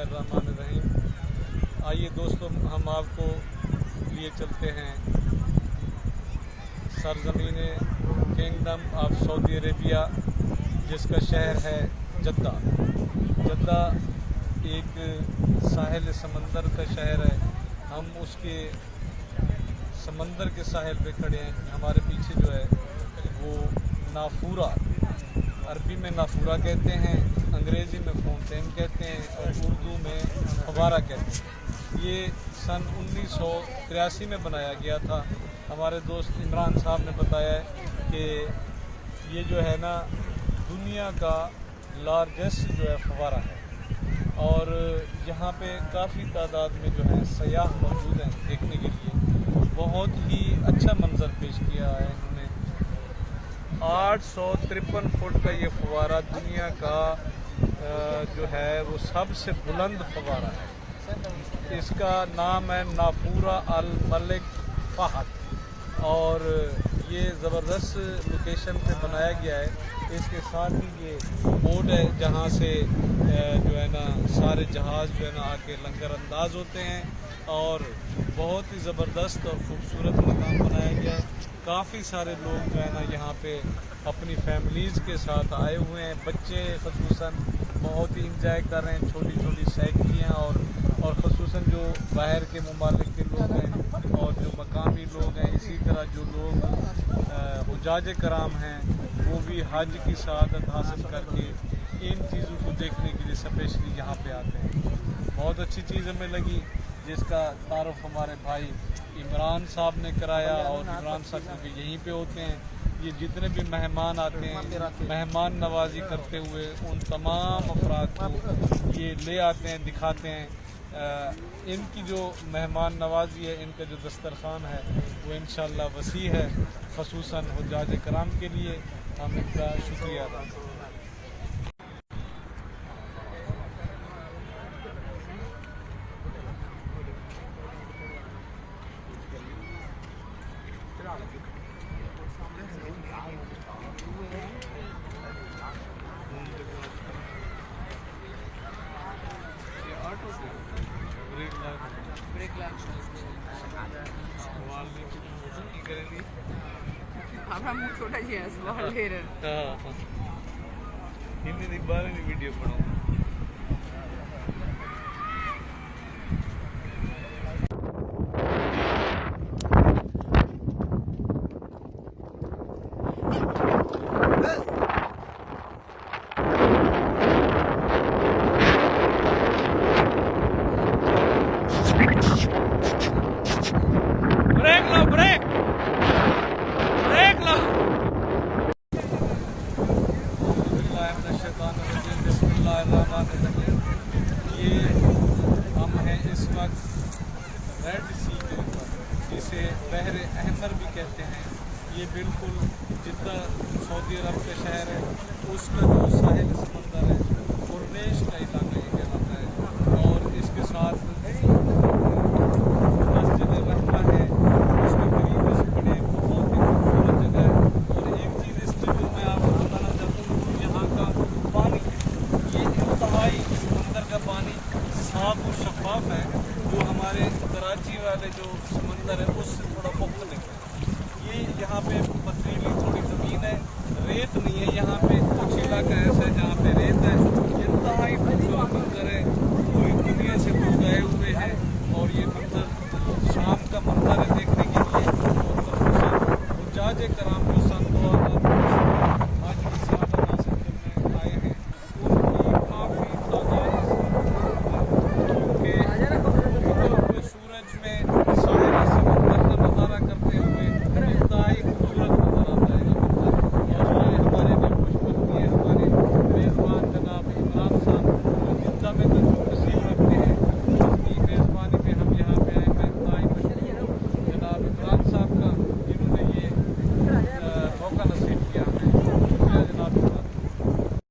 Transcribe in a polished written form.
बिस्मिल्लाहिर्रहमानिर्रहीम। आइए दोस्तों, हम आपको लिए चलते हैं सरजमीन किंगडम ऑफ सऊदी अरेबिया, जिसका शहर है जद्दा। जद्दा एक साहिल समंदर का शहर है। हम उसके समंदर के साहिल पे खड़े हैं। हमारे पीछे जो है वो नाफूरा, अरबी में नाफूरा कहते हैं, अंग्रेज़ी में फाउंटेन कहते हैं और उर्दू में फवारा कहते हैं। ये सन 1983 में बनाया गया था। हमारे दोस्त इमरान साहब ने बताया है कि ये जो है ना दुनिया का लार्जेस्ट जो है फवारा है और यहाँ पे काफ़ी तादाद में जो है सयाह मौजूद हैं देखने के लिए। बहुत ही अच्छा मंजर पेश किया है इन्होंने। 853 फुट का ये फवारा दुनिया का जो है वो सबसे बुलंद फवारा है। इसका नाम है नाफूरा अल मलिक फ़हद और ये ज़बरदस्त लोकेशन पे बनाया गया है। इसके साथ ही ये बोट है जहाँ से जो है ना सारे जहाज़ जो है ना आके लंगर अंदाज होते हैं और बहुत ही ज़बरदस्त और ख़ूबसूरत मकाम बनाया गया है। काफ़ी सारे लोग जो है ना यहाँ पे अपनी फैमिलीज़ के साथ आए हुए हैं। बच्चे ख़ुसूसन बहुत ही इंजॉय कर रहे हैं। छोटी छोटी साइकिलियाँ और ख़ुसूसन जो बाहर के ममालिक के लोग हैं और जो मकामी लोग हैं, इसी तरह जो लोग हुज्जाज कराम हैं वो भी हज की सआदत हासिल करके इन चीज़ों को देखने के लिए स्पेशली यहाँ पे आते हैं। बहुत अच्छी चीज़ हमें लगी जिसका तारुफ हमारे भाई इमरान साहब ने कराया और इमरान साहब क्योंकि यहीं पे होते हैं। ये जितने भी मेहमान आते हैं मेहमान नवाजी करते हुए उन तमाम अफराद को ये ले आते हैं, दिखाते हैं। इनकी जो मेहमान नवाजी है, इनका जो दस्तरखान है वो इंशाअल्लाह वसी है। ख़ुसूसन हुज्जाज कराम के लिए हम इनका शुक्रिया अदा करते हैं। আমরা মুখ ছোটা জিয়াস বলের हिंदी नहीं बारे में वीडियो बनाओ। ब्रेक लो, ब्रेक ब्रेक लो। ये हम हैं इस वक्त रेड सी के ऊपर, जिसे बहर अहमर भी कहते हैं। ये बिल्कुल जिद्दा सऊदी अरब का शहर है उसका जो साहिल समंदर है कुरनेश का इलाका ये कहलाता है और इसके साथ मस्जिद रहमा है, उसके करीब से बड़े बहुत ही खूबसूरत जगह है। और एक चीज़ इस वीडियो में आपको बताना चाहता हूँ, यहाँ का पानी ये इंतहाई समंदर का पानी साफ और शफाफ है, जो हमारे कराची वाले जो समंदर है उससे थोड़ा मुख्तलिफ है। ये यहाँ पे पथरीली थोड़ी ज़मीन है, रेत नहीं है। यहाँ पे कुछ इलाका ऐसा है जहाँ पे रेत है। इंतहाई खूबसूरत मंजर है, पूरी दुनिया से लोग गए हुए हैं और ये मंजर शाम का मंजर है देखने के लिए। और हुज्जाज कराम जो सन 2000